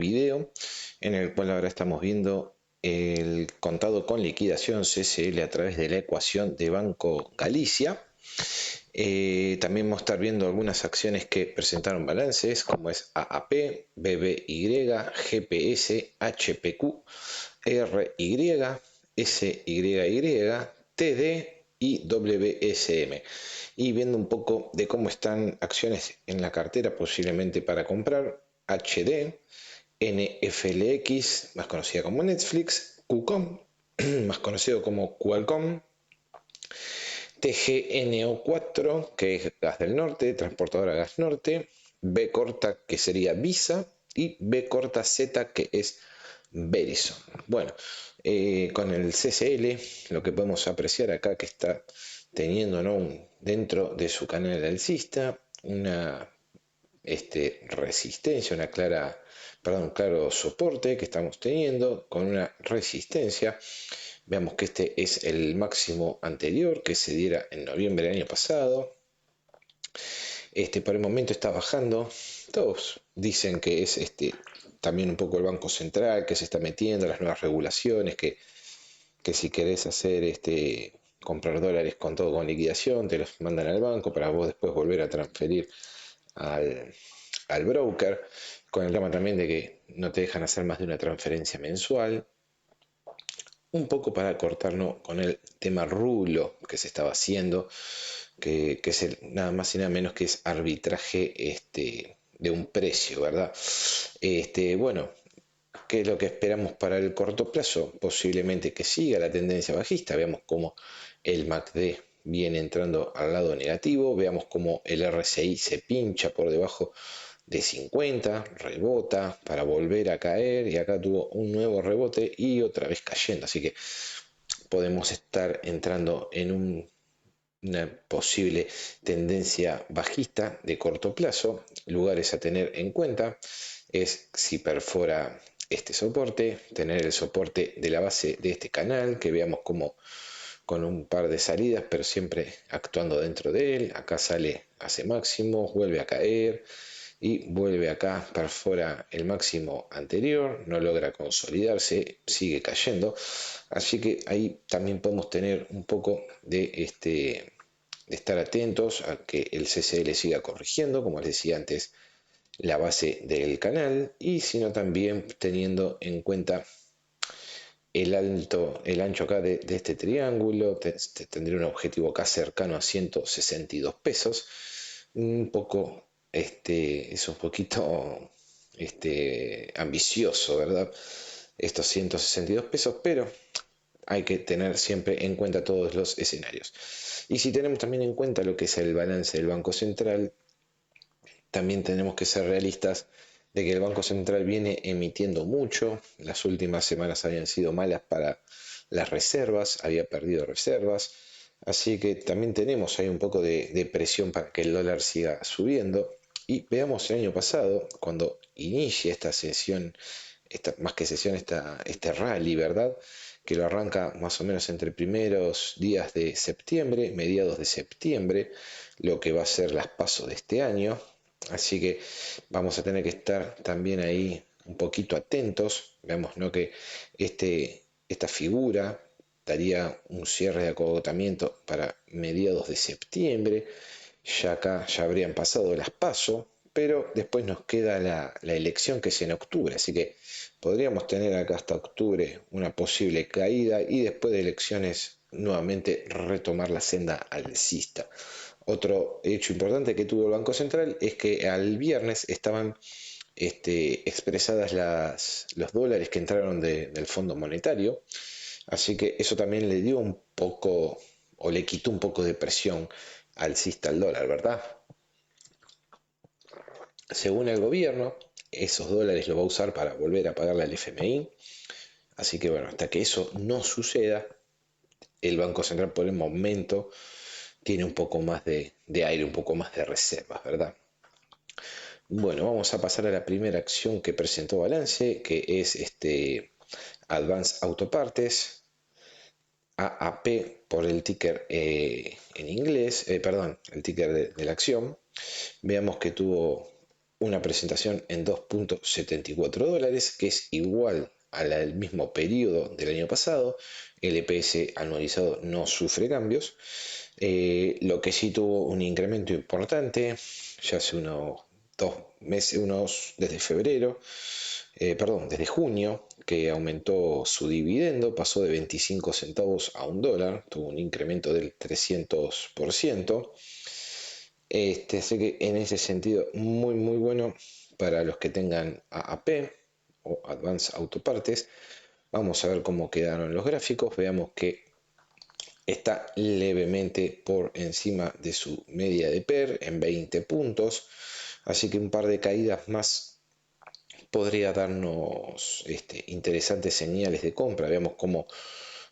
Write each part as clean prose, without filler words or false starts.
Video en el cual ahora estamos viendo el contado con liquidación CCL a través de la ecuación de Banco Galicia. También vamos a estar viendo algunas acciones que presentaron balances, como es AAP, BBY, GPS, HPQ, RY, SYY, TD y WSM. Y viendo un poco de cómo están acciones en la cartera posiblemente para comprar: HD, NFLX, más conocida como Netflix; QCOM, más conocido como Qualcomm; TGNO4, que es Gas del Norte, transportadora Gas Norte; B corta, que sería Visa; y B corta Z, que es Verizon. Bueno, con el CCL lo que podemos apreciar acá, que está teniendo, ¿no?, dentro de su canal alcista una resistencia, un claro soporte que estamos teniendo con una resistencia. Veamos que este es el máximo anterior que se diera en noviembre del año pasado. Por el momento está bajando. Todos dicen que es también un poco el Banco Central que se está metiendo, las nuevas regulaciones, que si querés hacer comprar dólares con todo con liquidación, te los mandan al banco para vos después volver a transferir al broker, con el tema también de que no te dejan hacer más de una transferencia mensual, un poco para cortarnos con el tema rulo que se estaba haciendo, que es nada más y nada menos que es arbitraje de un precio, ¿verdad? Bueno, ¿qué es lo que esperamos para el corto plazo? Posiblemente que siga la tendencia bajista. Veamos cómo el MACD viene entrando al lado negativo, veamos cómo el RSI se pincha por debajo de 50, rebota para volver a caer, y acá tuvo un nuevo rebote y otra vez cayendo, así que podemos estar entrando en una posible tendencia bajista de corto plazo. Lugares a tener en cuenta es si perfora este soporte, tener el soporte de la base de este canal, que veamos como con un par de salidas, pero siempre actuando dentro de él. Acá sale, hace máximo, vuelve a caer y vuelve acá, perfora el máximo anterior, no logra consolidarse, sigue cayendo. Así que ahí también podemos tener un poco de estar atentos a que el CCL siga corrigiendo, como les decía antes, la base del canal, y sino también teniendo en cuenta el ancho acá de este triángulo. Tendría un objetivo acá cercano a 162 pesos. Un poco, es un poquito ambicioso, ¿verdad? Estos 162 pesos, pero hay que tener siempre en cuenta todos los escenarios. Y si tenemos también en cuenta lo que es el balance del Banco Central, también tenemos que ser realistas de que el Banco Central viene emitiendo mucho. Las últimas semanas habían sido malas para las reservas, había perdido reservas, así que también tenemos ahí un poco de presión para que el dólar siga subiendo. Y veamos el año pasado, cuando inicia esta sesión, más que sesión, este rally, ¿verdad?, que lo arranca más o menos entre primeros días de septiembre, mediados de septiembre, lo que va a ser las PASO de este año. Así que vamos a tener que estar también ahí un poquito atentos. Veamos, ¿no?, que esta figura daría un cierre de acogotamiento para mediados de septiembre. Ya acá ya habrían pasado las PASO, pero después nos queda la elección, que es en octubre, así que podríamos tener acá hasta octubre una posible caída y después de elecciones nuevamente retomar la senda alcista. Otro hecho importante que tuvo el Banco Central es que al viernes estaban expresadas los dólares que entraron del Fondo Monetario, así que eso también le dio un poco, o le quitó un poco de presión alcista al dólar, ¿verdad? Según el gobierno, esos dólares los va a usar para volver a pagarle al FMI, así que bueno, hasta que eso no suceda, el Banco Central por el momento tiene un poco más de aire, un poco más de reservas, ¿verdad? Bueno, vamos a pasar a la primera acción que presentó balance, que es Advance Autopartes, AAP por el ticker en inglés, perdón, el ticker de la acción. Veamos que tuvo una presentación en $2.74, que es igual a la del mismo periodo del año pasado. El EPS anualizado no sufre cambios. Lo que sí tuvo un incremento importante, ya hace unos 2 meses, desde febrero, perdón, desde junio, que aumentó su dividendo, pasó de 25 centavos a $1, tuvo un incremento del 300%. Así que en ese sentido, muy muy bueno para los que tengan AAP o Advanced Auto Parts. Vamos a ver cómo quedaron los gráficos. Veamos que está levemente por encima de su media de PER en 20 puntos. Así que un par de caídas más podría darnos interesantes señales de compra. Veamos cómo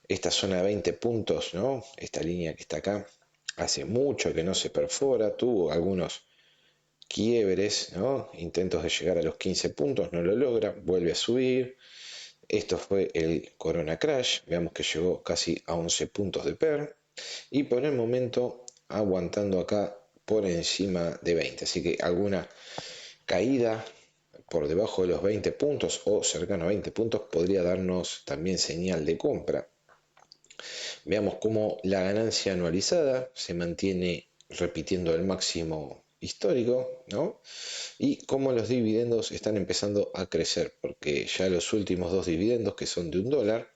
esta zona de 20 puntos, ¿no? Esta línea que está acá, hace mucho que no se perfora, tuvo algunos quiebres, ¿no? Intentos de llegar a los 15 puntos, no lo logra, vuelve a subir. Esto fue el Corona Crash, veamos que llegó casi a 11 puntos de PER y por el momento aguantando acá por encima de 20, así que alguna caída por debajo de los 20 puntos o cercano a 20 puntos podría darnos también señal de compra. Veamos cómo la ganancia anualizada se mantiene repitiendo el máximo histórico, ¿no? Y cómo los dividendos están empezando a crecer, porque ya los últimos dos dividendos, que son de $1,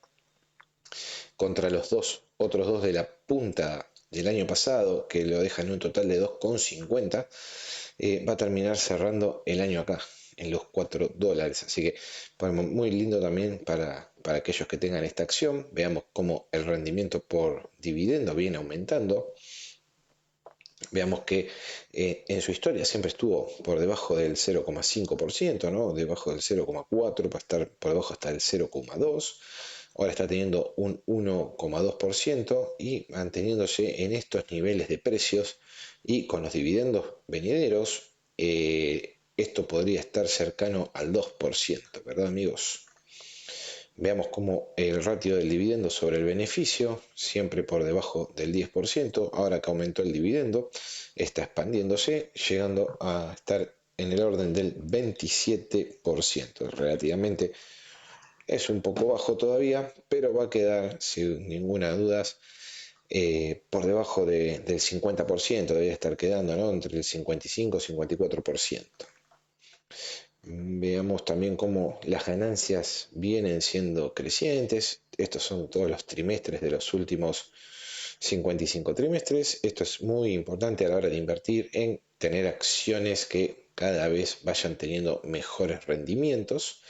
contra los otros dos de la punta del año pasado, que lo dejan en un total de 2,50, va a terminar cerrando el año acá, en los $4. Así que muy lindo también para aquellos que tengan esta acción. Veamos cómo el rendimiento por dividendo viene aumentando. Veamos que en su historia siempre estuvo por debajo del 0,5%, ¿no? Debajo del 0,4%, para estar por debajo hasta el 0,2%. Ahora está teniendo un 1,2% y manteniéndose en estos niveles de precios y con los dividendos venideros, esto podría estar cercano al 2%, ¿verdad, amigos? Veamos cómo el ratio del dividendo sobre el beneficio, siempre por debajo del 10%, ahora que aumentó el dividendo, está expandiéndose, llegando a estar en el orden del 27%. Relativamente es un poco bajo todavía, pero va a quedar, sin ninguna duda, por debajo del 50%, debería estar quedando, ¿no? Entre el 55 y 54%. Veamos también cómo las ganancias vienen siendo crecientes. Estos son todos los trimestres de los últimos 55 trimestres. Esto es muy importante a la hora de invertir en tener acciones que cada vez vayan teniendo mejores rendimientos.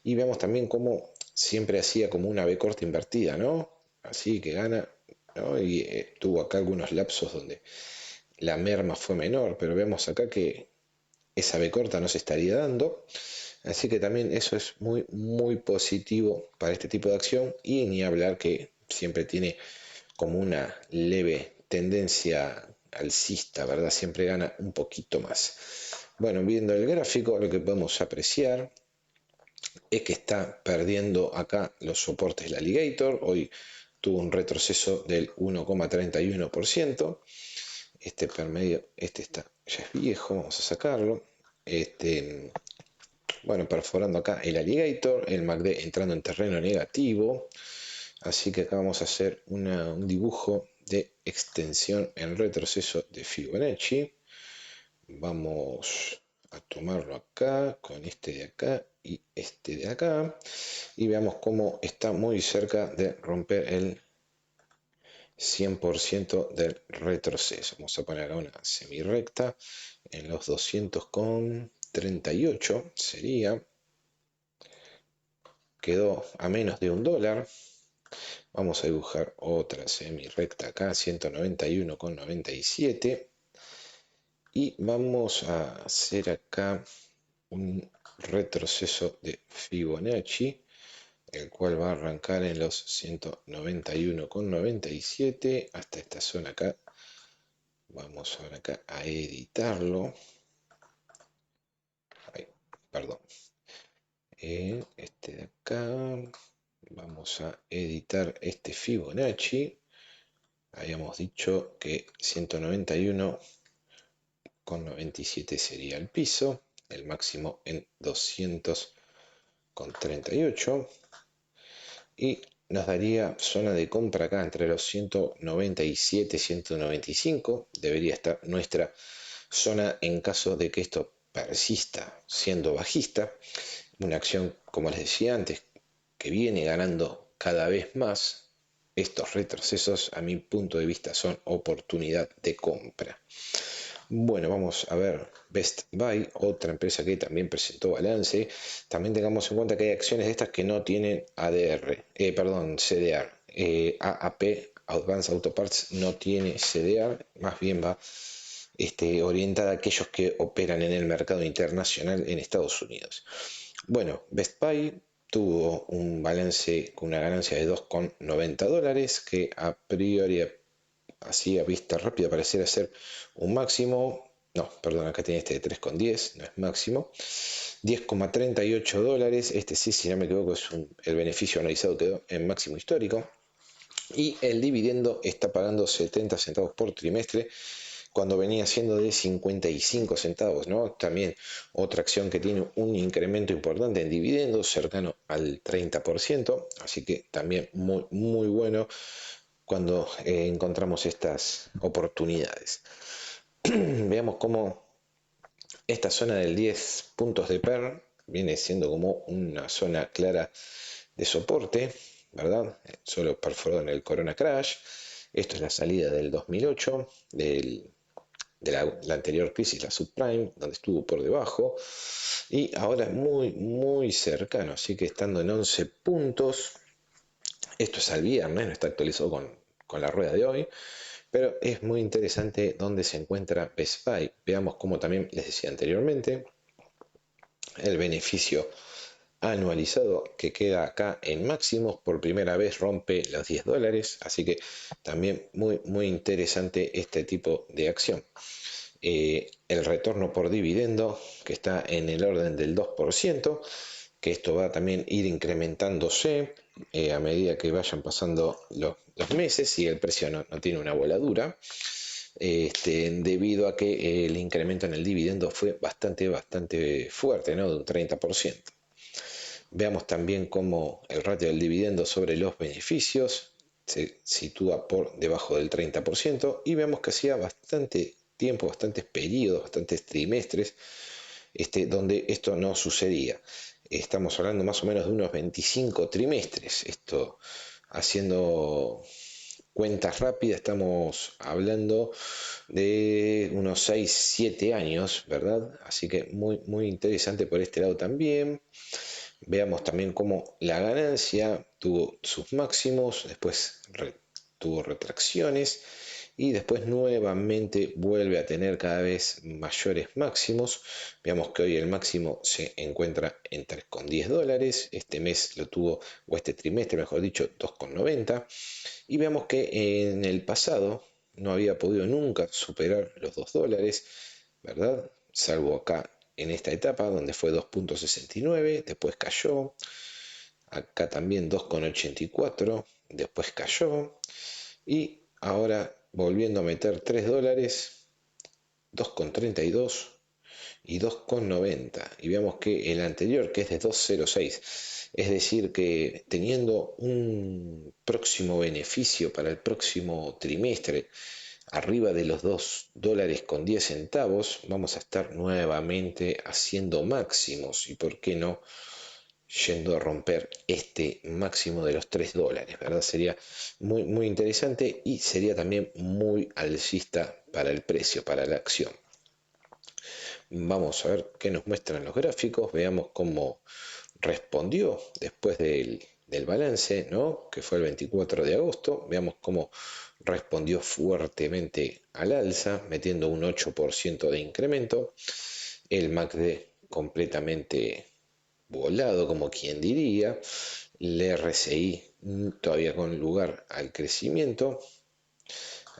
Y vemos también cómo siempre hacía como una B corta invertida, ¿no? Así que gana, ¿no? Y tuvo acá algunos lapsos donde la merma fue menor, pero vemos acá que esa B corta no se estaría dando. Así que también eso es muy, muy positivo para este tipo de acción y ni hablar que siempre tiene como una leve tendencia alcista, ¿verdad? Siempre gana un poquito más. Bueno, viendo el gráfico, lo que podemos apreciar es que está perdiendo acá los soportes del Alligator. Hoy tuvo un retroceso del 1,31%. Este permedio, ya es viejo, vamos a sacarlo. Bueno, perforando acá el Alligator, el MACD entrando en terreno negativo. Así que acá vamos a hacer un dibujo de extensión en retroceso de Fibonacci. Vamos a tomarlo acá, con este de acá y este de acá. Y veamos cómo está muy cerca de romper el 100% del retroceso. Vamos a poner acá una semirecta en los 200,38 sería. Quedó a menos de $1. Vamos a dibujar otra semirecta acá, 191,97. Y vamos a hacer acá un retroceso de Fibonacci, el cual va a arrancar en los 191,97 hasta esta zona acá. Vamos ahora acá a editarlo. Ay, perdón. Este de acá. Vamos a editar este Fibonacci. Habíamos dicho que 191,97 sería el piso. el máximo en 200,38 y nos daría zona de compra acá entre los 197 y 195. Debería estar nuestra zona en caso de que esto persista siendo bajista. Una acción, como les decía antes, que viene ganando cada vez más. Estos retrocesos, a mi punto de vista, son oportunidad de compra. Bueno, vamos a ver Best Buy, otra empresa que también presentó balance. También tengamos en cuenta que hay acciones de estas que no tienen CDR. AAP, Advanced Auto Parts, no tiene CDR, más bien va orientada a aquellos que operan en el mercado internacional en Estados Unidos. Bueno, Best Buy tuvo un balance con una ganancia de $2,90, que a priori, así a vista rápida, pareciera ser un máximo. No, perdón, acá tiene este de 3,10, no es máximo. $10,38, sí, si no me equivoco, el beneficio analizado quedó en máximo histórico. Y el dividendo está pagando 70 centavos por trimestre, cuando venía siendo de 55 centavos, ¿no? También otra acción que tiene un incremento importante en dividendos, cercano al 30%, así que también muy, muy bueno cuando encontramos estas oportunidades. Veamos cómo esta zona del 10 puntos de PER viene siendo como una zona clara de soporte, ¿verdad? Solo perforó en el Corona Crash. Esto es la salida del 2008, de la anterior crisis, la subprime, donde estuvo por debajo, y ahora muy, muy cercano, así que estando en 11 puntos. Esto es al viernes, no está actualizado con la rueda de hoy, pero es muy interesante dónde se encuentra Best Buy. Veamos cómo también les decía anteriormente, el beneficio anualizado que queda acá en máximos, por primera vez rompe los $10, así que también muy, muy interesante este tipo de acción. El retorno por dividendo, que está en el orden del 2%, que esto va a también ir incrementándose a medida que vayan pasando los meses y el precio no tiene una voladura, debido a que el incremento en el dividendo fue bastante fuerte, ¿no? De un 30%. Veamos también cómo el ratio del dividendo sobre los beneficios se sitúa por debajo del 30%, y vemos que hacía bastante tiempo, bastantes periodos, bastantes trimestres, donde esto no sucedía. Estamos hablando más o menos de unos 25 trimestres. Esto, haciendo cuentas rápidas, estamos hablando de unos 6, 7 años, ¿verdad? Así que muy, muy interesante por este lado también. Veamos también cómo la ganancia tuvo sus máximos, después tuvo retracciones y después nuevamente vuelve a tener cada vez mayores máximos. Veamos que hoy el máximo se encuentra en $3,10. Este mes lo tuvo, o este trimestre mejor dicho, 2,90. Y veamos que en el pasado no había podido nunca superar los $2, ¿verdad? Salvo acá en esta etapa donde fue 2,69, después cayó. Acá también 2,84, después cayó. Y ahora volviendo a meter $3, 2,32 y 2,90. Y veamos que el anterior, que es de 2,06, es decir, que teniendo un próximo beneficio para el próximo trimestre arriba de los $2,10, vamos a estar nuevamente haciendo máximos. Y por qué no yendo a romper este máximo de los $3, ¿verdad? Sería muy, muy interesante y sería también muy alcista para el precio, para la acción. Vamos a ver qué nos muestran los gráficos, veamos cómo respondió después del balance, ¿no? Que fue el 24 de agosto. Veamos cómo respondió fuertemente al alza, metiendo un 8% de incremento. El MACD completamente volado, como quien diría. El RSI todavía con lugar al crecimiento.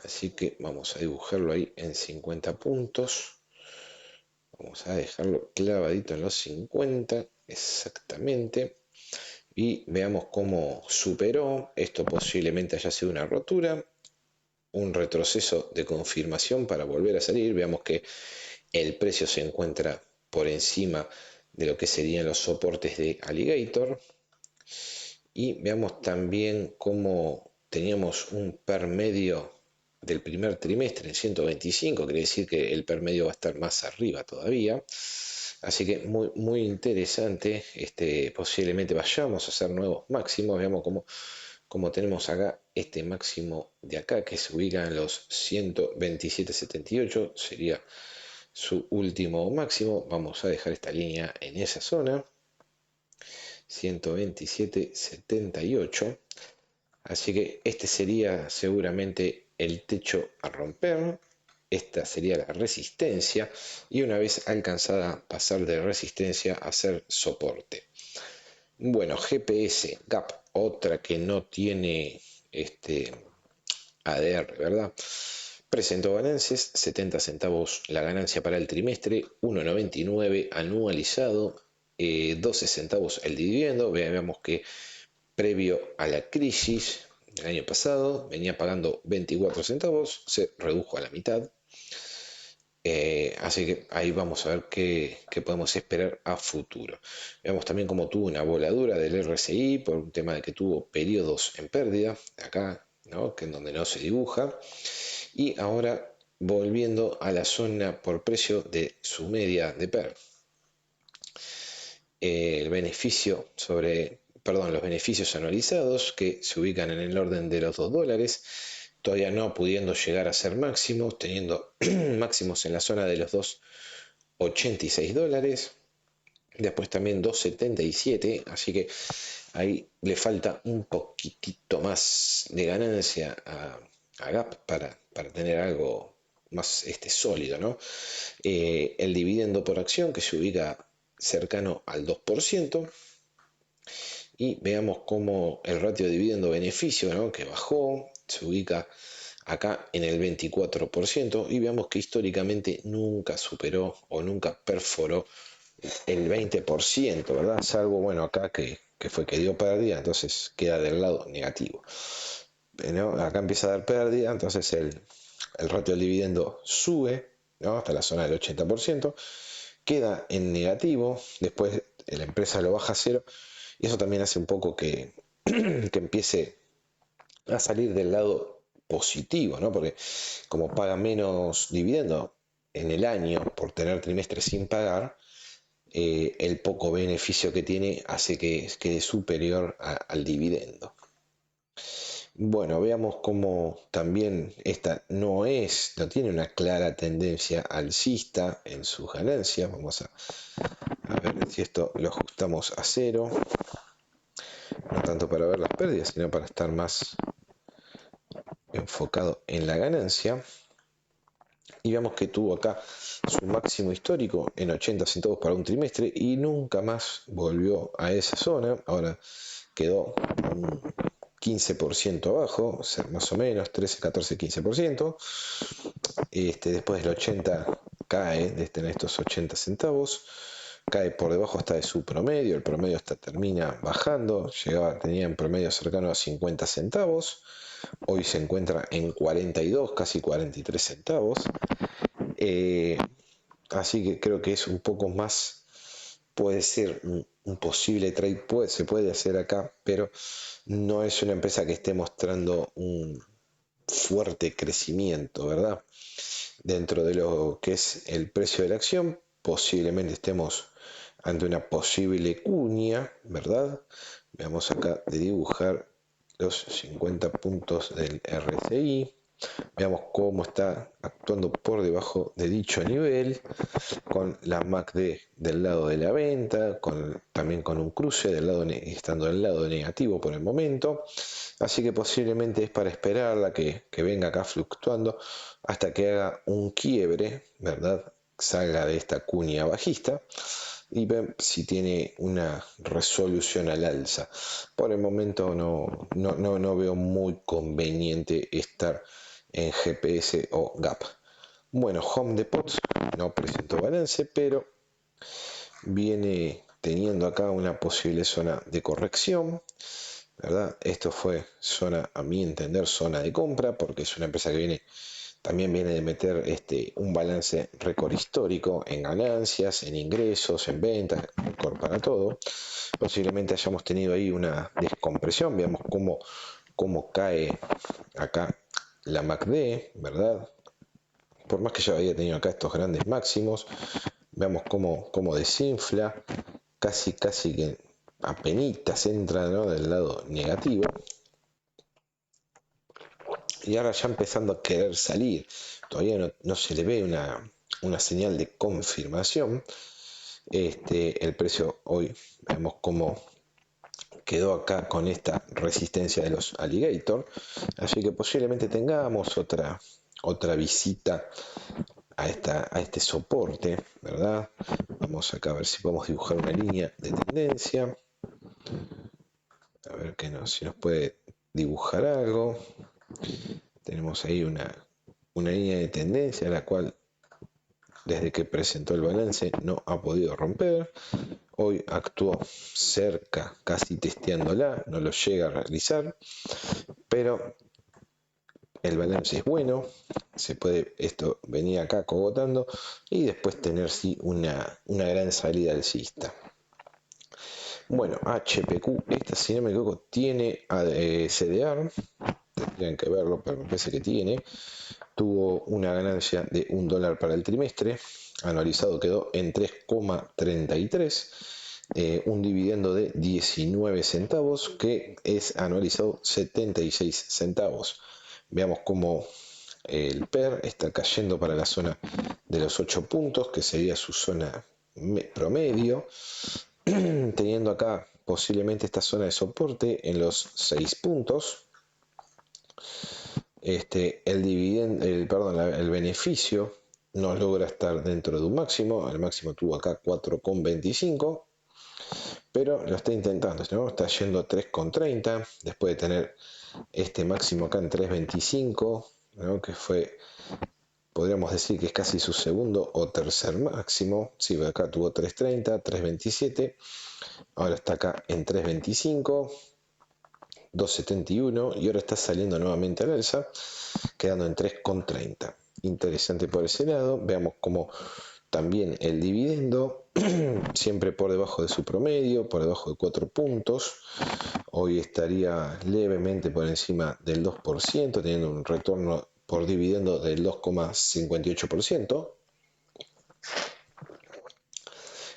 Así que vamos a dibujarlo ahí en 50 puntos. Vamos a dejarlo clavadito en los 50 exactamente. Y veamos cómo superó. Esto posiblemente haya sido una rotura, un retroceso de confirmación para volver a salir. Veamos que el precio se encuentra por encima de lo que serían los soportes de Alligator. Y veamos también cómo teníamos un PER medio del primer trimestre en 125, quiere decir que el PER medio va a estar más arriba todavía. Así que muy interesante, posiblemente vayamos a hacer nuevos máximos. Veamos cómo tenemos acá este máximo de acá que se ubica en los 127.78, sería su último máximo. Vamos a dejar esta línea en esa zona, 127.78. Así que este sería seguramente el techo a romper. Esta sería la resistencia y una vez alcanzada pasar de resistencia a ser soporte. Bueno, GPS, GAP, otra que no tiene ADR, ¿verdad? Presentó ganancias, 70 centavos la ganancia para el trimestre, 1,99 anualizado, 12 centavos el dividendo. Veamos que previo a la crisis del año pasado venía pagando 24 centavos, se redujo a la mitad. Así que ahí vamos a ver qué podemos esperar a futuro. Veamos también cómo tuvo una voladura del RSI por un tema de que tuvo periodos en pérdida, acá, ¿no? Que en donde no se dibuja. Y ahora volviendo a la zona por precio de su media de PER. El beneficio los beneficios anualizados que se ubican en el orden de los $2, todavía no pudiendo llegar a ser máximos, teniendo máximos en la zona de los $2,86, después también 2,77, así que ahí le falta un poquitito más de ganancia a Gap para tener algo más sólido, ¿no? El dividendo por acción que se ubica cercano al 2%. Y veamos cómo el ratio dividendo-beneficio, ¿no? Que bajó, se ubica acá en el 24%, y veamos que históricamente nunca superó o nunca perforó el 20%, ¿verdad? Salvo, bueno, acá que fue que dio pérdida, entonces queda del lado negativo. ¿No? Acá empieza a dar pérdida, entonces el ratio del dividendo sube, ¿no? Hasta la zona del 80%, queda en negativo, después la empresa lo baja a cero, y eso también hace un poco que empiece a salir del lado positivo, ¿no? Porque como paga menos dividendo en el año por tener trimestres sin pagar, el poco beneficio que tiene hace que quede superior al dividendo. Bueno, veamos cómo también esta no tiene una clara tendencia alcista en sus ganancias. Vamos a ver si esto lo ajustamos a cero, no tanto para ver las pérdidas, sino para estar más enfocado en la ganancia. Y vemos que tuvo acá su máximo histórico en 80 centavos para un trimestre y nunca más volvió a esa zona. Ahora quedó un 15% abajo, o sea, más o menos 13, 14, 15%. Después del 80 cae en estos 80 centavos, cae por debajo hasta de su promedio. El promedio termina bajando, tenía en promedio cercano a 50 centavos, hoy se encuentra en 42, casi 43 centavos. Así que creo que es un poco más, puede ser un posible trade, se puede hacer acá, pero no es una empresa que esté mostrando un fuerte crecimiento, ¿verdad? Dentro de lo que es el precio de la acción, posiblemente estemos ante una posible cuña, ¿verdad? Veamos acá de dibujar los 50 puntos del RSI. Veamos cómo está actuando por debajo de dicho nivel, con la MACD del lado de la venta, también con un cruce estando del lado negativo por el momento. Así que posiblemente es para esperarla que venga acá fluctuando hasta que haga un quiebre, ¿verdad? Salga de esta cuña bajista y ver si tiene una resolución al alza. Por el momento no veo muy conveniente estar en GPS o GAP. Bueno, Home Depot no presentó balance, pero viene teniendo acá una posible zona de corrección, ¿verdad? Esto fue a mi entender, zona de compra, porque es una empresa que viene También viene de meter un balance récord histórico en ganancias, en ingresos, en ventas, para todo. Posiblemente hayamos tenido ahí una descompresión. Veamos cómo cae acá la MACD, ¿verdad? Por más que ya había tenido acá estos grandes máximos, veamos cómo desinfla, casi que apenitas entra, ¿no?, del lado negativo. Y ahora ya empezando a querer salir. Todavía no se le ve una señal de confirmación. El precio hoy, vemos cómo quedó acá con esta resistencia de los alligator. Así que posiblemente tengamos otra visita a este soporte, ¿verdad? Vamos acá a ver si podemos dibujar una línea de tendencia. A ver si nos puede dibujar algo. Tenemos ahí una línea de tendencia, la cual desde que presentó el balance no ha podido romper. Hoy actuó cerca, casi testeándola, no lo llega a realizar, pero el balance es bueno, se puede esto venir acá cogotando y después tener sí una gran salida alcista. Bueno, HPQ, esta si no me equivoco tiene CDR, tendrían que verlo, pero me parece que tiene. Tuvo una ganancia de $1 para el trimestre, anualizado quedó en 3,33, un dividendo de 19 centavos, que es anualizado 76 centavos. Veamos cómo el PER está cayendo para la zona de los 8 puntos, que sería su zona promedio, teniendo acá posiblemente esta zona de soporte en los 6 puntos. El beneficio no logra estar dentro de un máximo. El máximo tuvo acá 4,25, pero lo está intentando, ¿no? Está yendo a 3,30 después de tener este máximo acá en 3,25, ¿no?, que fue, podríamos decir que es casi su segundo o tercer máximo. Sí, acá tuvo 3,30, 3,27, ahora está acá en 3,25, 2,71 y ahora está saliendo nuevamente al alza, quedando en 3,30. Interesante por ese lado. Veamos cómo también el dividendo, siempre por debajo de su promedio, por debajo de 4 puntos. Hoy estaría levemente por encima del 2%, teniendo un retorno por dividendo del 2,58%,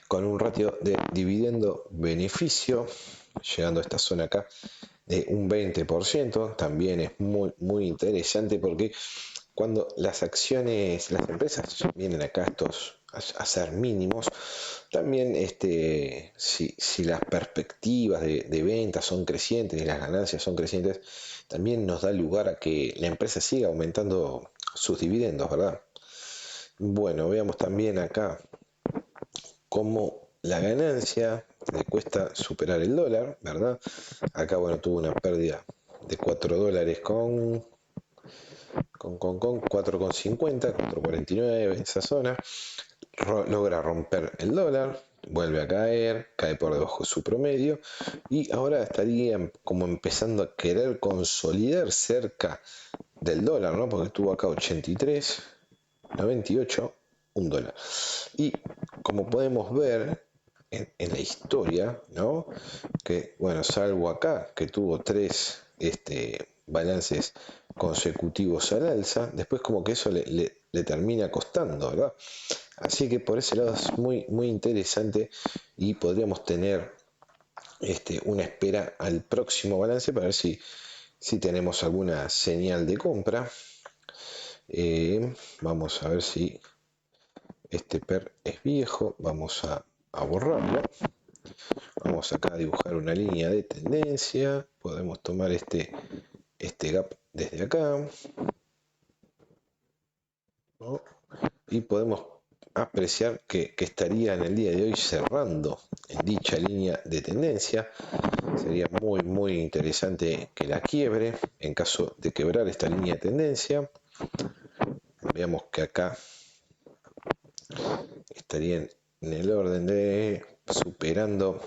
con un ratio de dividendo-beneficio, llegando a esta zona acá, de un 20%. También es muy interesante, porque cuando las empresas vienen acá a ser mínimos, también si las perspectivas de ventas son crecientes y las ganancias son crecientes, también nos da lugar a que la empresa siga aumentando sus dividendos, ¿verdad? Bueno, veamos también acá cómo la ganancia le cuesta superar el dólar, ¿verdad? Acá, bueno, tuvo una pérdida de $4 con 4,50, 4,49, esa zona. Logra romper el dólar, vuelve a cae por debajo de su promedio, y ahora estaría como empezando a querer consolidar cerca del dólar, ¿no? Porque estuvo acá 83, 98, $1. Y como podemos ver en la historia, ¿no?, que, bueno, salvo acá, que tuvo 3 balances consecutivos al alza, después como que eso le termina costando, ¿verdad? Así que por ese lado es muy interesante, y podríamos tener una espera al próximo balance para ver si tenemos alguna señal de compra. Vamos a ver si este PER es viejo. Vamos a borrarlo. Vamos acá a dibujar una línea de tendencia. Podemos tomar este gap desde acá, ¿no?, y podemos apreciar que estaría en el día de hoy cerrando en dicha línea de tendencia. Sería muy interesante que la quiebre. En caso de quebrar esta línea de tendencia, veamos que acá estaría en el orden de superando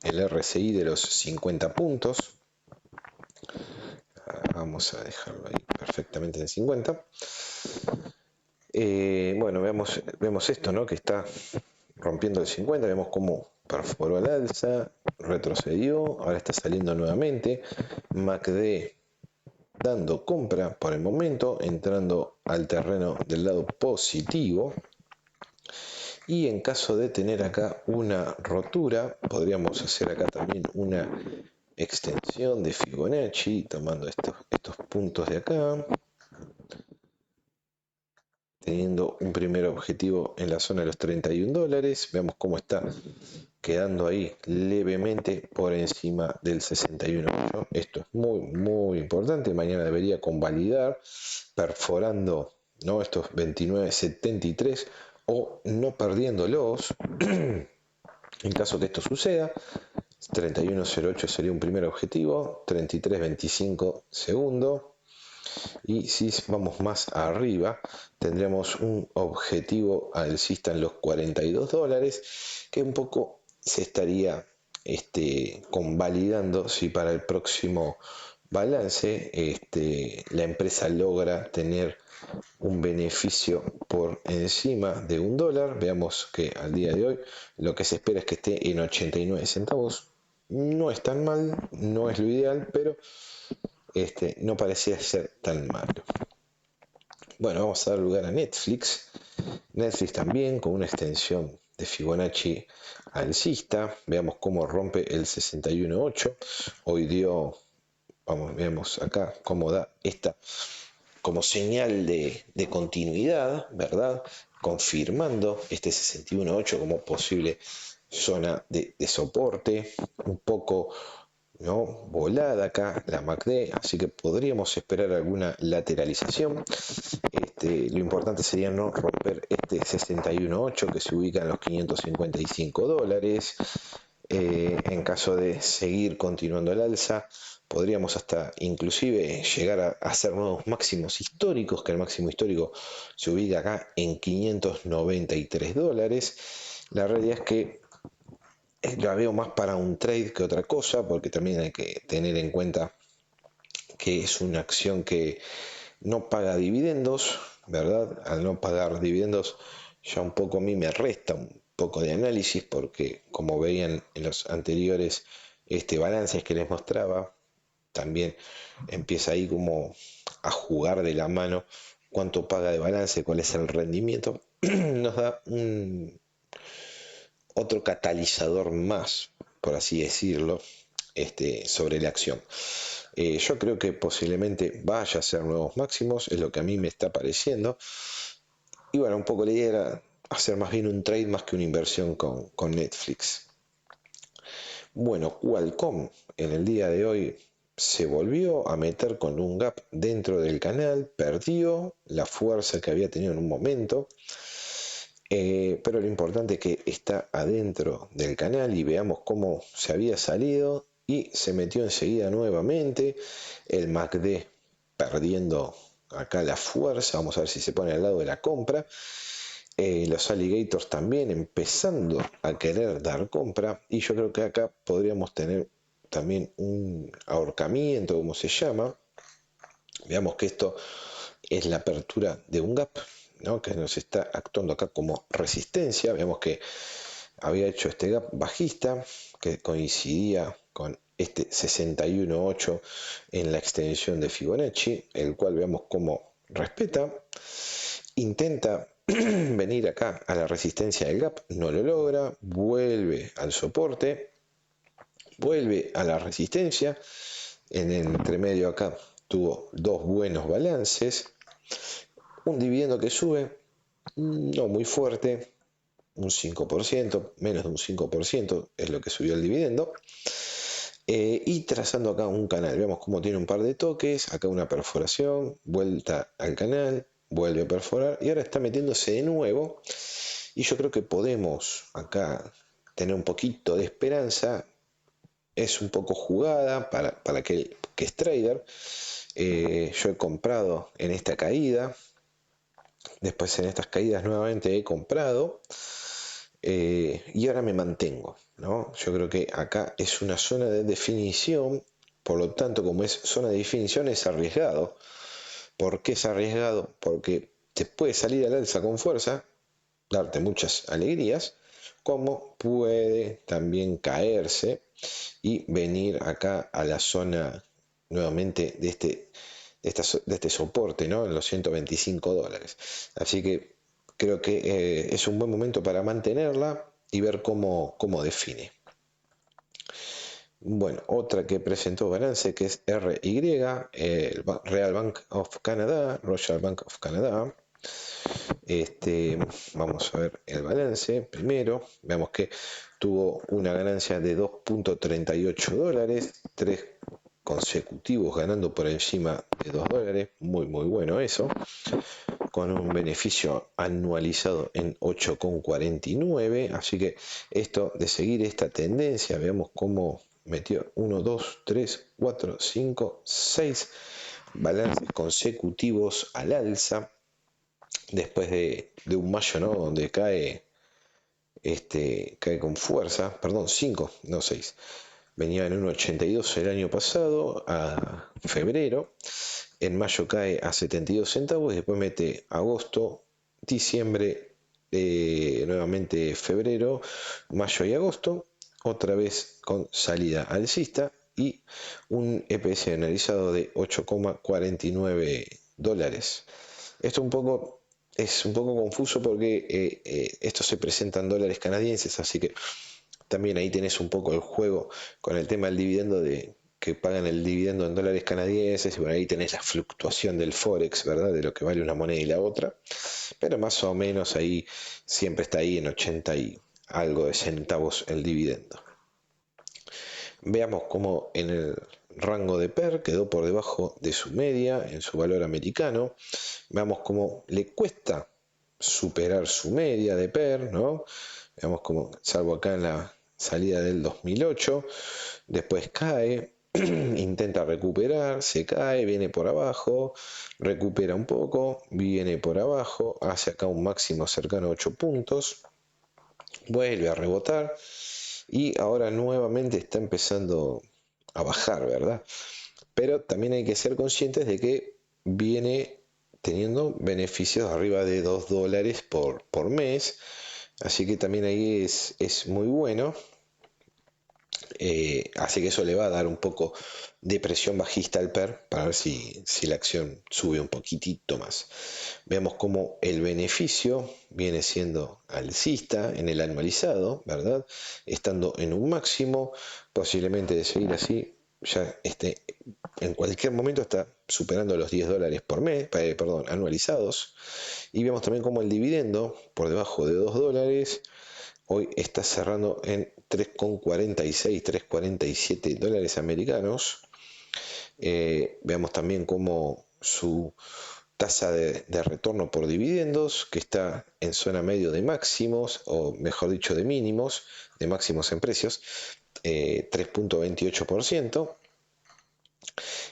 el RSI de los 50 puntos. Vamos a dejarlo ahí perfectamente en 50. Bueno, vemos esto, ¿no? Que está rompiendo el 50, vemos cómo perforó al alza, retrocedió, ahora está saliendo nuevamente. MACD dando compra por el momento, entrando al terreno del lado positivo. Y en caso de tener acá una rotura, podríamos hacer acá también una extensión de Fibonacci, tomando estos puntos de acá, teniendo un primer objetivo en la zona de los $31. Veamos cómo está quedando ahí levemente por encima del 61.8. Esto es muy importante. Mañana debería convalidar, perforando, ¿no?, estos 29.73 o no perdiéndolos. En caso que esto suceda, 31.08 sería un primer objetivo, 33.25 segundo. Y si vamos más arriba, tendremos un objetivo alcista en los $42, que un poco se estaría convalidando si para el próximo balance la empresa logra tener un beneficio por encima de $1. Veamos que al día de hoy lo que se espera es que esté en 89 centavos. No es tan mal, no es lo ideal, pero no parecía ser tan malo. Bueno, vamos a dar lugar a Netflix. Netflix también con una extensión de Fibonacci alcista. Veamos cómo rompe el 61.8. Hoy dio, veamos acá cómo da esta como señal de continuidad, ¿verdad? Confirmando este 61.8 como posible zona de soporte. Un poco, ¿no?, volada acá la MACD, así que podríamos esperar alguna lateralización. Lo importante sería no romper este 61.8 que se ubica en los $555. En caso de seguir continuando el alza, podríamos hasta inclusive llegar a hacer nuevos máximos históricos, que el máximo histórico se ubica acá en $593. La realidad es que la veo más para un trade que otra cosa, porque también hay que tener en cuenta que es una acción que no paga dividendos, ¿verdad? Al no pagar dividendos, ya un poco a mí me resta un poco de análisis, porque como veían en los anteriores balances que les mostraba, también empieza ahí como a jugar de la mano cuánto paga de balance, cuál es el rendimiento. Nos da otro catalizador más, por así decirlo, sobre la acción. Yo creo que posiblemente vaya a ser nuevos máximos, es lo que a mí me está pareciendo. Y bueno, un poco la idea era hacer más bien un trade más que una inversión con Netflix. Bueno, Qualcomm en el día de hoy se volvió a meter con un gap dentro del canal, perdió la fuerza que había tenido en un momento. Pero lo importante es que está adentro del canal y veamos cómo se había salido y se metió enseguida nuevamente. El MACD perdiendo acá la fuerza, vamos a ver si se pone al lado de la compra. Los alligators también empezando a querer dar compra, y yo creo que acá podríamos tener también un ahorcamiento, como se llama. Veamos que esto es la apertura de un gap, ¿no?, que nos está actuando acá como resistencia. Vemos que había hecho este gap bajista que coincidía con este 61.8 en la extensión de Fibonacci, el cual veamos cómo respeta, intenta venir acá a la resistencia del gap, no lo logra, vuelve al soporte, vuelve a la resistencia. En el entremedio acá tuvo dos buenos balances, un dividendo que sube, no muy fuerte, un 5%, menos de un 5% es lo que subió el dividendo. Y trazando acá un canal, vemos cómo tiene un par de toques, acá una perforación, vuelta al canal, vuelve a perforar y ahora está metiéndose de nuevo. Y yo creo que podemos acá tener un poquito de esperanza. Es un poco jugada para aquel que es trader. Yo he comprado en esta caída, después en estas caídas nuevamente he comprado, y ahora me mantengo, ¿no? Yo creo que acá es una zona de definición, por lo tanto, como es zona de definición, es arriesgado ¿Por qué es arriesgado? Porque te puede salir al alza con fuerza, darte muchas alegrías, como puede también caerse y venir acá a la zona nuevamente de este soporte, ¿no? En los 125 dólares. Así que creo que es un buen momento para mantenerla y ver cómo define. Bueno, otra que presentó balance que es RY, el Royal Bank of Canada, vamos a ver el balance primero. Veamos que tuvo una ganancia de 2.38 dólares, 3 consecutivos ganando por encima de 2 dólares, muy bueno eso, con un beneficio anualizado en 8,49. Así que esto de seguir esta tendencia, veamos cómo metió 1, 2, 3, 4, 5, 6 balances consecutivos al alza después de un mayo, ¿no? Donde cae con fuerza, perdón, 5, no 6. Venía en 1,82 el año pasado, a febrero. En mayo cae a 72 centavos y después mete agosto, diciembre, nuevamente febrero, mayo y agosto, otra vez con salida alcista y un EPS analizado de 8,49 dólares. Esto es un poco confuso porque esto se presenta en dólares canadienses, así que también ahí tenés un poco el juego con el tema del dividendo de que pagan el dividendo en dólares canadienses y por ahí tenés la fluctuación del forex, ¿verdad? De lo que vale una moneda y la otra, pero más o menos ahí siempre está ahí en 80 y algo de centavos el dividendo. Veamos cómo en el rango de PER quedó por debajo de su media en su valor americano. Veamos cómo le cuesta superar su media de PER, ¿no? Veamos cómo, salvo acá en la salida del 2008, después cae, intenta recuperar, se cae, viene por abajo, recupera un poco, viene por abajo, hace acá un máximo cercano a 8 puntos, vuelve a rebotar y ahora nuevamente está empezando a bajar, ¿verdad? Pero también hay que ser conscientes de que viene teniendo beneficios arriba de 2 dólares por mes, así que también ahí es muy bueno. Así que eso le va a dar un poco de presión bajista al PER para ver si la acción sube un poquitito más. Veamos cómo el beneficio viene siendo alcista en el anualizado, ¿verdad? Estando en un máximo, posiblemente de seguir así, ya en cualquier momento está superando los 10 dólares por mes, perdón, anualizados. Y vemos también cómo el dividendo por debajo de 2 dólares hoy está cerrando en 3,46, 3,47 dólares americanos. Veamos también cómo su tasa de retorno por dividendos, que está en zona medio de máximos, o mejor dicho de mínimos, de máximos en precios, 3,28%.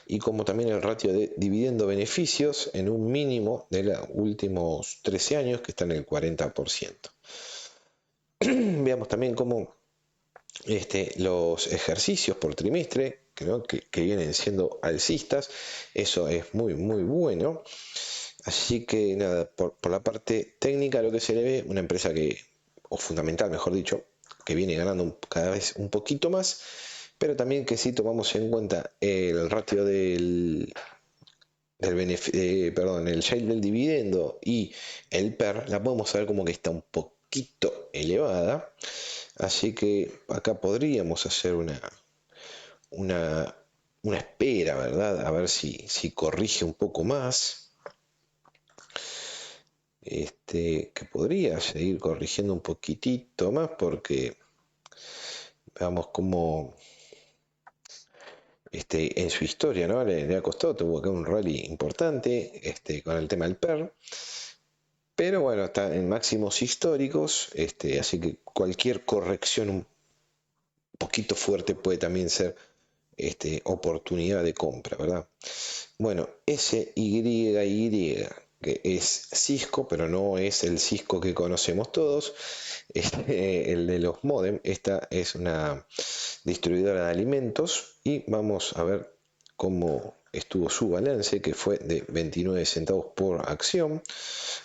Y como también el ratio de dividendo-beneficios en un mínimo de los últimos 13 años, que está en el 40%. Veamos también cómo los ejercicios por trimestre, ¿no? que vienen siendo alcistas, eso es muy bueno. Así que nada, por la parte técnica lo que se le ve, una empresa o fundamental mejor dicho, que viene ganando cada vez un poquito más, pero también que si tomamos en cuenta el ratio el yield del dividendo y el PER, la podemos ver como que está un poquito elevada. Así que acá podríamos hacer una espera, ¿verdad? A ver si corrige un poco más. Que podría seguir corrigiendo un poquitito más porque veamos cómo en su historia, ¿no? Le ha costado, tuvo acá un rally importante con el tema del PER. Pero bueno, está en máximos históricos, así que cualquier corrección un poquito fuerte puede también ser oportunidad de compra, ¿verdad? Bueno, SYY, que es Cisco, pero no es el Cisco que conocemos todos, el de los modem. Esta es una distribuidora de alimentos y vamos a ver cómo estuvo su balance, que fue de 29 centavos por acción,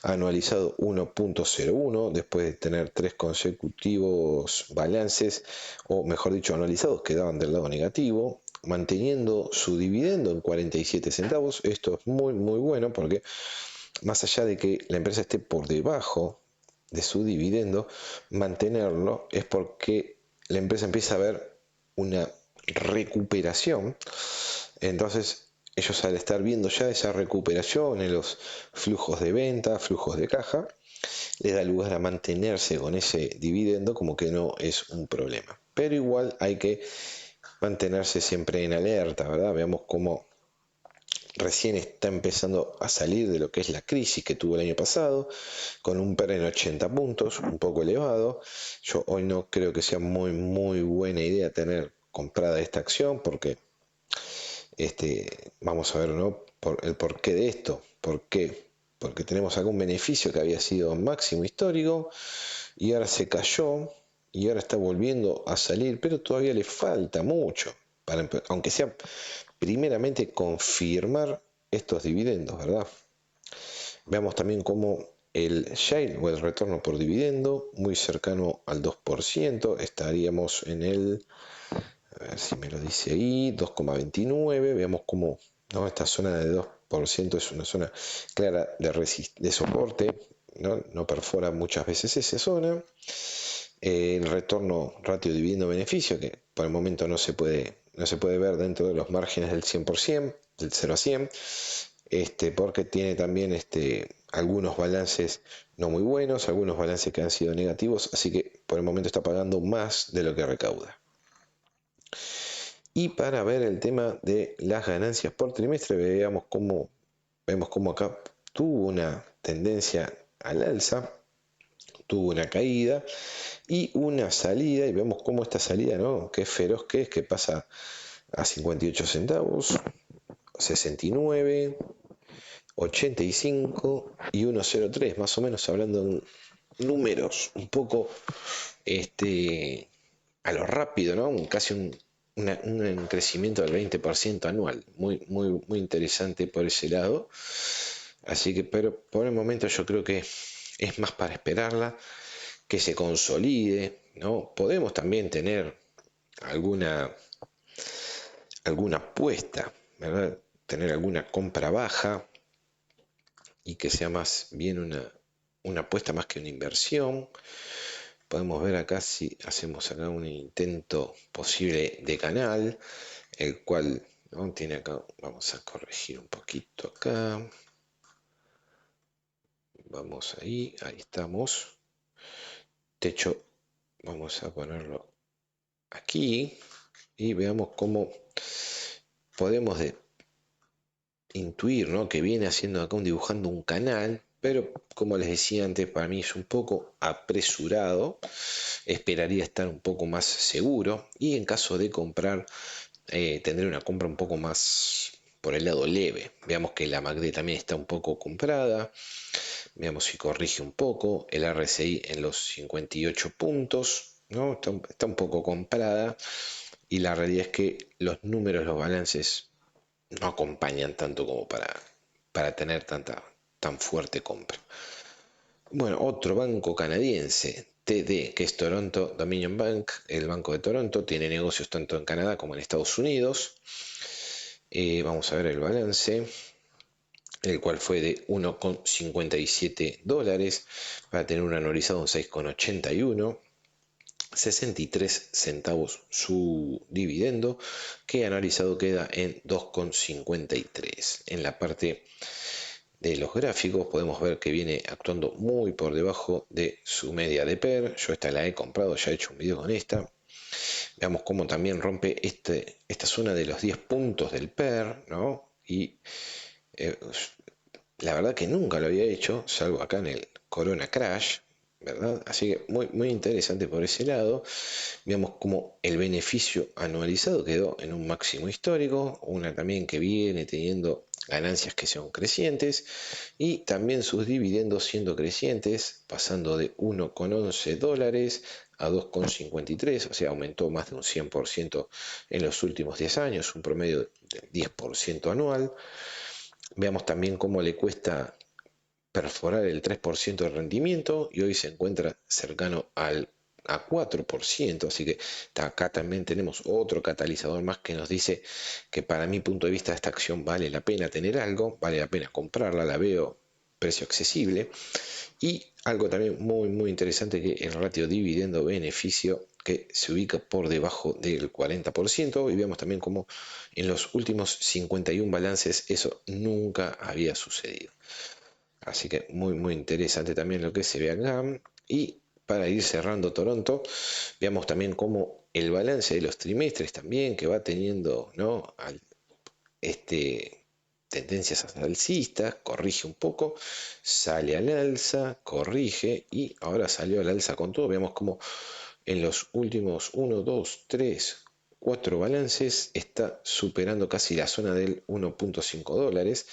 anualizado 1.01 después de tener 3 consecutivos balances, o mejor dicho, anualizados que daban del lado negativo, manteniendo su dividendo en 47 centavos. Esto es muy bueno porque más allá de que la empresa esté por debajo de su dividendo, mantenerlo es porque la empresa empieza a ver una recuperación. Entonces ellos, al estar viendo ya esa recuperación en los flujos de venta, flujos de caja, les da lugar a mantenerse con ese dividendo, como que no es un problema. Pero igual hay que mantenerse siempre en alerta, ¿verdad? Veamos cómo recién está empezando a salir de lo que es la crisis que tuvo el año pasado, con un PER en 80 puntos, un poco elevado. Yo hoy no creo que sea muy buena idea tener comprada esta acción, porque vamos a ver, ¿no? El porqué de esto. ¿Por qué? Porque tenemos algún beneficio que había sido máximo histórico y ahora se cayó y ahora está volviendo a salir, pero todavía le falta mucho, aunque sea primeramente confirmar estos dividendos, ¿verdad? Veamos también cómo el yield o el retorno por dividendo, muy cercano al 2%, estaríamos en el, a ver si me lo dice ahí, 2,29. Veamos cómo, ¿no? Esta zona de 2% es una zona clara de soporte, ¿no? No perfora muchas veces esa zona. El retorno ratio dividendo beneficio, que por el momento no se puede ver dentro de los márgenes del 100%, del 0 a 100, porque tiene también algunos balances no muy buenos, algunos balances que han sido negativos, así que por el momento está pagando más de lo que recauda. Y para ver el tema de las ganancias por trimestre, vemos cómo acá tuvo una tendencia al alza, tuvo una caída y una salida, y vemos cómo esta salida, ¿no? Qué feroz que es, que pasa a 58 centavos, 69, 85 y 1,03, más o menos, hablando de números un poco a lo rápido, ¿no? Casi un crecimiento del 20% anual, muy interesante por ese lado. Así que, pero por el momento yo creo que es más para esperarla, que se consolide, ¿no? Podemos también tener alguna apuesta, ¿verdad? Tener alguna compra baja y que sea más bien una apuesta más que una inversión. Podemos ver acá si hacemos acá un intento posible de canal, el cual, ¿no? Tiene acá, vamos a corregir un poquito acá. Vamos ahí estamos. Techo, vamos a ponerlo aquí y veamos cómo podemos intuir, ¿no? Que viene haciendo acá dibujando un canal, pero como les decía antes, para mí es un poco apresurado. Esperaría estar un poco más seguro y en caso de comprar, tendré una compra un poco más por el lado leve. Veamos que la MACD también está un poco comprada. Veamos si corrige un poco. El RSI en los 58 puntos, ¿no? Está un poco comprada. Y la realidad es que los números, los balances, no acompañan tanto como para tener tan fuerte compra. Bueno, otro banco canadiense, TD, que es Toronto Dominion Bank, el Banco de Toronto, tiene negocios tanto en Canadá como en Estados Unidos. Vamos a ver el balance, el cual fue de 1,57 dólares, para tener un anualizado en 6,81. 63 centavos su dividendo, que analizado queda en 2,53. En la parte de los gráficos podemos ver que viene actuando muy por debajo de su media de PER. Yo esta la he comprado, ya he hecho un video con esta. Veamos cómo también rompe esta zona de los 10 puntos del PER, ¿no? Y eh, la verdad que nunca lo había hecho, salvo acá en el Corona Crash, ¿verdad? Así que muy interesante por ese lado. Veamos cómo el beneficio anualizado quedó en un máximo histórico, una también que viene teniendo ganancias que son crecientes y también sus dividendos siendo crecientes, pasando de 1,11 dólares a 2,53, o sea, aumentó más de un 100% en los últimos 10 años, un promedio del 10% anual. Veamos también cómo le cuesta perforar el 3% de rendimiento y hoy se encuentra cercano a 4%, así que acá también tenemos otro catalizador más que nos dice que para mi punto de vista esta acción vale la pena tener algo, vale la pena comprarla, la veo precio accesible. Y algo también muy interesante, que el ratio dividendo beneficio que se ubica por debajo del 40%, y vemos también como en los últimos 51 balances eso nunca había sucedido. Así que muy interesante también lo que se ve acá. Y para ir cerrando Toronto, veamos también cómo el balance de los trimestres también, que va teniendo, ¿no?, tendencias alcistas, corrige un poco, sale al alza, corrige y ahora salió al alza con todo. Veamos cómo en los últimos 1, 2, 3, 4 balances está superando casi la zona del 1.5 dólares,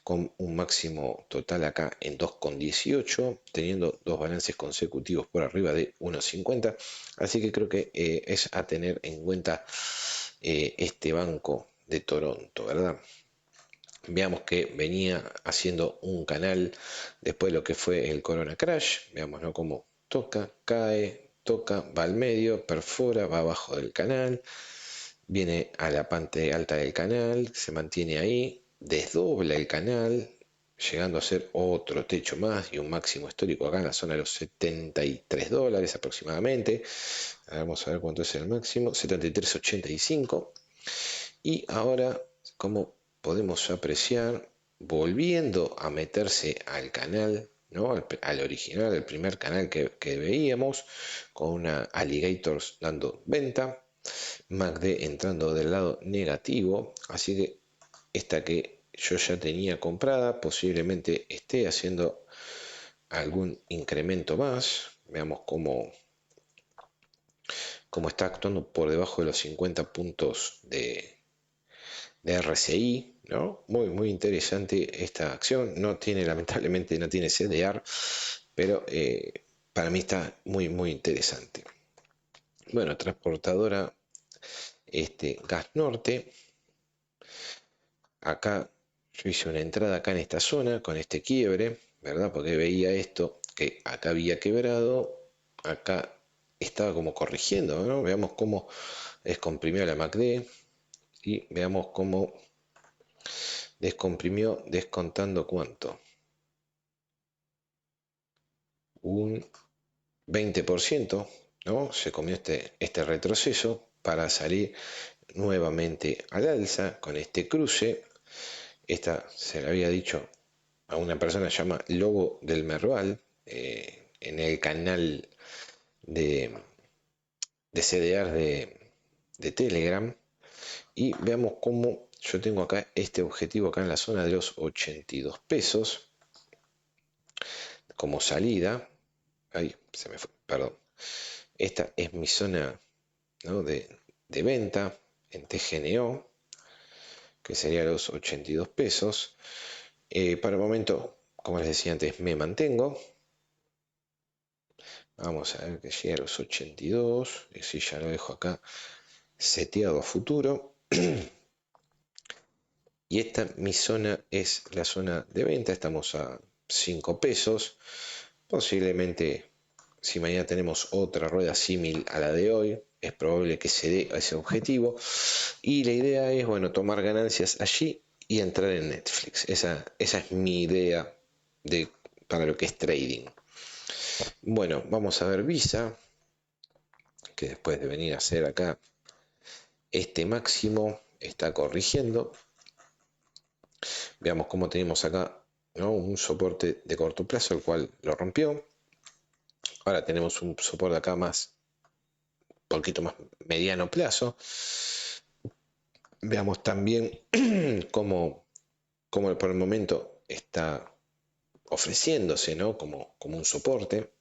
con un máximo total acá en 2,18, teniendo dos balances consecutivos por arriba de 1.50. Así que creo que es a tener en cuenta este banco de Toronto, ¿verdad? Veamos que venía haciendo un canal después de lo que fue el Corona Crash. Veamos, ¿no?, cómo toca, cae, toca, va al medio, perfora, va abajo del canal, viene a la parte alta del canal, se mantiene ahí, desdobla el canal, llegando a ser otro techo más y un máximo histórico acá en la zona de los 73 dólares aproximadamente. Vamos a ver cuánto es el máximo, 73,85. Y ahora, como podemos apreciar, volviendo a meterse al canal, ¿no?, al original, el primer canal que veíamos, con una Alligators dando venta, MACD entrando del lado negativo, así que esta que yo ya tenía comprada posiblemente esté haciendo algún incremento más. Veamos cómo está actuando por debajo de los 50 puntos de RSI, ¿no? Muy interesante esta acción. No tiene, lamentablemente, no tiene CDR, pero para mí está muy interesante. Bueno, transportadora Gas Norte. Acá yo hice una entrada acá en esta zona con este quiebre, ¿verdad? Porque veía esto, que acá había quebrado, acá estaba como corrigiendo, ¿no? Veamos cómo descomprimió la MACD y veamos cómo descomprimió descontando cuánto. Un 20%, ¿no? Se comió este retroceso para salir nuevamente al alza con este cruce. Esta se le había dicho a una persona que se llama Lobo del Merval, en el canal de CDR de Telegram. Y veamos cómo yo tengo acá este objetivo acá en la zona de los 82 pesos como salida. Ahí se me fue, perdón. Esta es mi zona, ¿no?, de venta en TGNO, que sería los 82 pesos. Para el momento, como les decía antes, me mantengo. Vamos a ver que llegue a los 82. Y si ya lo dejo acá seteado a futuro. Y esta, mi zona, es la zona de venta. Estamos a 5 pesos. Posiblemente, si mañana tenemos otra rueda similar a la de hoy, es probable que se dé a ese objetivo. Y la idea es, bueno, tomar ganancias allí y entrar en Netflix. Esa es mi idea para lo que es trading. Bueno, vamos a ver Visa, que después de venir a hacer acá este máximo, está corrigiendo. Veamos cómo tenemos acá, ¿no?, un soporte de corto plazo, el cual lo rompió. Ahora tenemos un soporte acá más, poquito más mediano plazo. Veamos también cómo por el momento está ofreciéndose, ¿no?, como un soporte.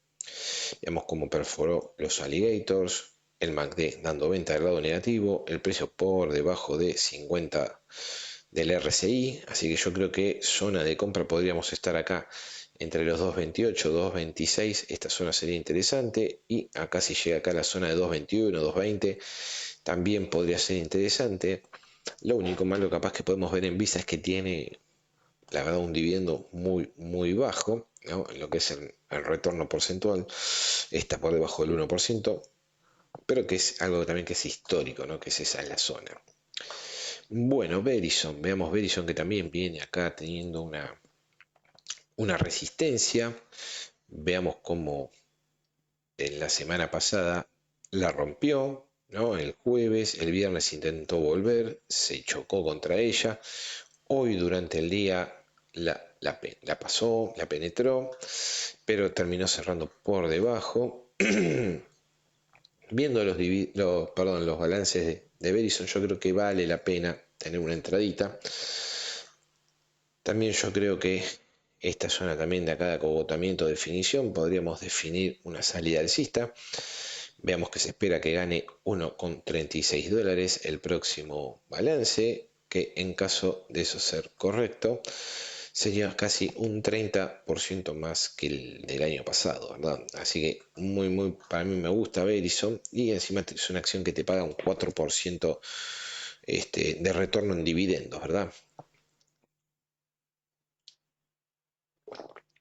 Veamos cómo perforó los Alligators, el MACD dando venta del lado negativo, el precio por debajo de 50 del RSI, así que yo creo que zona de compra podríamos estar acá entre los 2.28, 2.26, esta zona sería interesante. Y acá si llega acá a la zona de 2.21, 2.20, también podría ser interesante. Lo único malo capaz que podemos ver en Visa es que tiene, la verdad, un dividendo muy bajo, ¿no? En lo que es el retorno porcentual, está por debajo del 1%, pero que es algo también que es histórico, ¿no? Que es esa la zona. Bueno, Verizon, veamos Verizon que también viene acá teniendo una resistencia. Veamos cómo en la semana pasada la rompió, ¿no? El jueves, el viernes intentó volver, se chocó contra ella. Hoy durante el día la pasó, la penetró, pero terminó cerrando por debajo. Viendo los balances de Verizon, yo creo que vale la pena tener una entradita. También yo creo que esta zona también de acá de acogotamiento, definición, podríamos definir una salida alcista. Veamos que se espera que gane 1,36 dólares el próximo balance, que en caso de eso ser correcto, sería casi un 30% más que el del año pasado, ¿verdad? Así que para mí me gusta Verizon, y encima es una acción que te paga un 4% de retorno en dividendos, ¿verdad?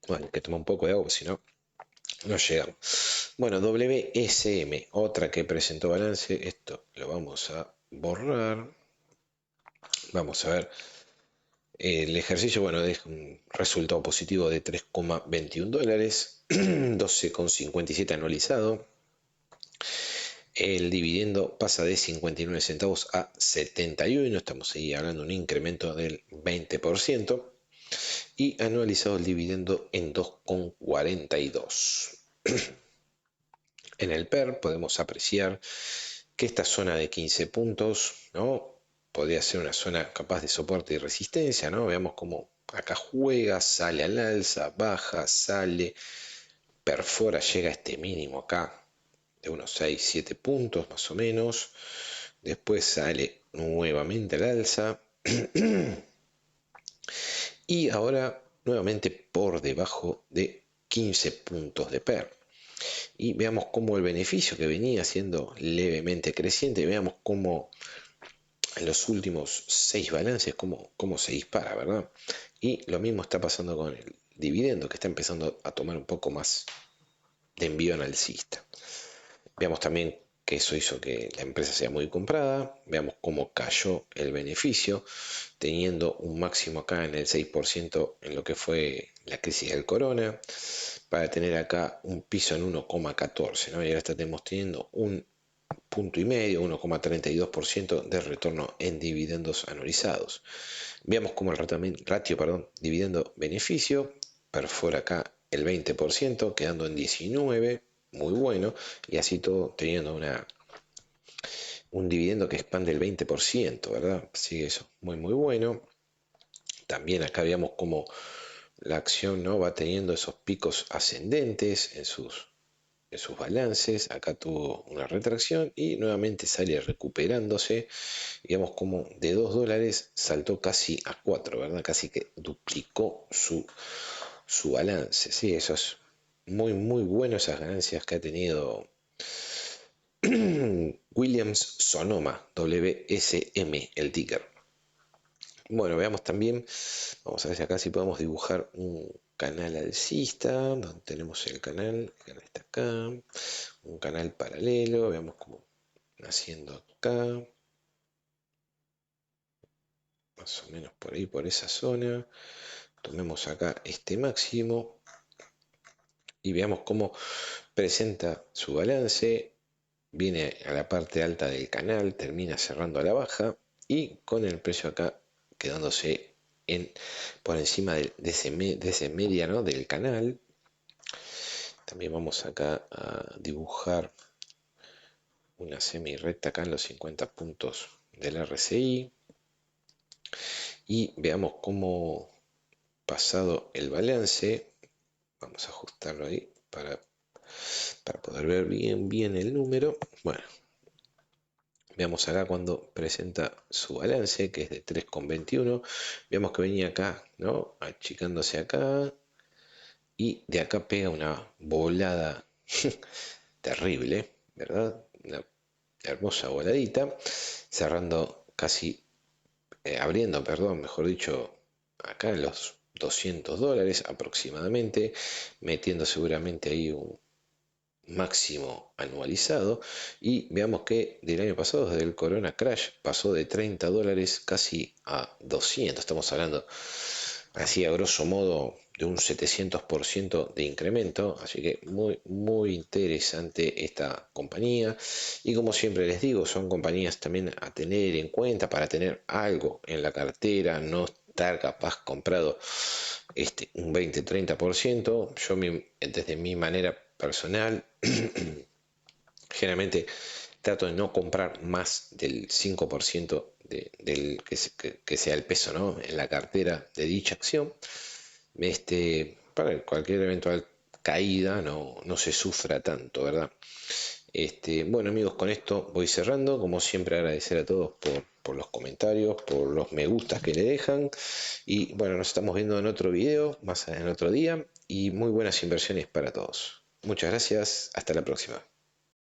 Bueno, hay que tomar un poco de agua, si no, no llegamos. Bueno, WSM, otra que presentó balance, esto lo vamos a borrar. Vamos a ver. El ejercicio, bueno, es un resultado positivo de 3,21 dólares, 12,57 anualizado. El dividendo pasa de 59 centavos a 71, estamos ahí hablando de un incremento del 20%. Y anualizado el dividendo en 2,42. En el PER podemos apreciar que esta zona de 15 puntos, ¿no? Podría ser una zona capaz de soporte y resistencia, ¿no? Veamos cómo acá juega, sale al alza, baja, sale, perfora, llega a este mínimo acá de unos 6, 7 puntos más o menos. Después sale nuevamente al alza. Y ahora nuevamente por debajo de 15 puntos de PER. Y veamos cómo el beneficio que venía siendo levemente creciente, veamos cómo en los últimos 6 balances, cómo se dispara, ¿verdad? Y lo mismo está pasando con el dividendo, que está empezando a tomar un poco más de envío alcista. Veamos también que eso hizo que la empresa sea muy comprada. Veamos cómo cayó el beneficio, teniendo un máximo acá en el 6% en lo que fue la crisis del corona, para tener acá un piso en 1,14, ¿no? Y ahora estamos teniendo un punto y medio, 1,32% de retorno en dividendos anualizados. Veamos cómo el ratio, dividendo-beneficio perfora acá el 20%, quedando en 19, muy bueno, y así todo teniendo un dividendo que expande el 20%, ¿verdad? Así que eso, muy bueno. También acá veamos cómo la acción, ¿no?, va teniendo esos picos ascendentes en sus balances. Acá tuvo una retracción y nuevamente sale recuperándose. Digamos como de 2 dólares saltó casi a 4, ¿verdad? Casi que duplicó su balance. Sí, eso es muy bueno, esas ganancias que ha tenido Williams Sonoma, WSM, el ticker. Bueno, veamos también, vamos a ver si acá si podemos dibujar un canal alcista, donde tenemos el canal está acá, un canal paralelo, veamos cómo haciendo acá, más o menos por ahí, por esa zona. Tomemos acá este máximo y veamos cómo presenta su balance. Viene a la parte alta del canal, termina cerrando a la baja y con el precio acá quedándose por encima de ese media, ¿no?, del canal. También vamos acá a dibujar una semi recta acá en los 50 puntos del RSI y veamos cómo, pasado el balance, vamos a ajustarlo ahí para poder ver bien el número. Bueno, veamos acá cuando presenta su balance, que es de 3,21. Veamos que venía acá, ¿no?, achicándose acá, y de acá pega una volada terrible, ¿verdad? Una hermosa voladita, cerrando casi, abriendo, perdón, mejor dicho, acá en los $200 aproximadamente, metiendo seguramente ahí un máximo anualizado. Y veamos que del año pasado, desde el Corona Crash, pasó de $30 casi a 200. Estamos hablando así a grosso modo de un 700% de incremento, así que muy muy interesante esta compañía. Y como siempre les digo, son compañías también a tener en cuenta para tener algo en la cartera, no estar capaz comprado un 20-30%. Yo desde mi manera personal generalmente trato de no comprar más del 5% del que sea el peso, ¿no?, en la cartera de dicha acción, para cualquier eventual caída no se sufra tanto, ¿verdad? Bueno amigos, con esto voy cerrando. Como siempre, agradecer a todos por los comentarios, por los me gustas que le dejan. Y bueno, nos estamos viendo en otro video, más en otro día. Y muy buenas inversiones para todos. Muchas gracias, hasta la próxima.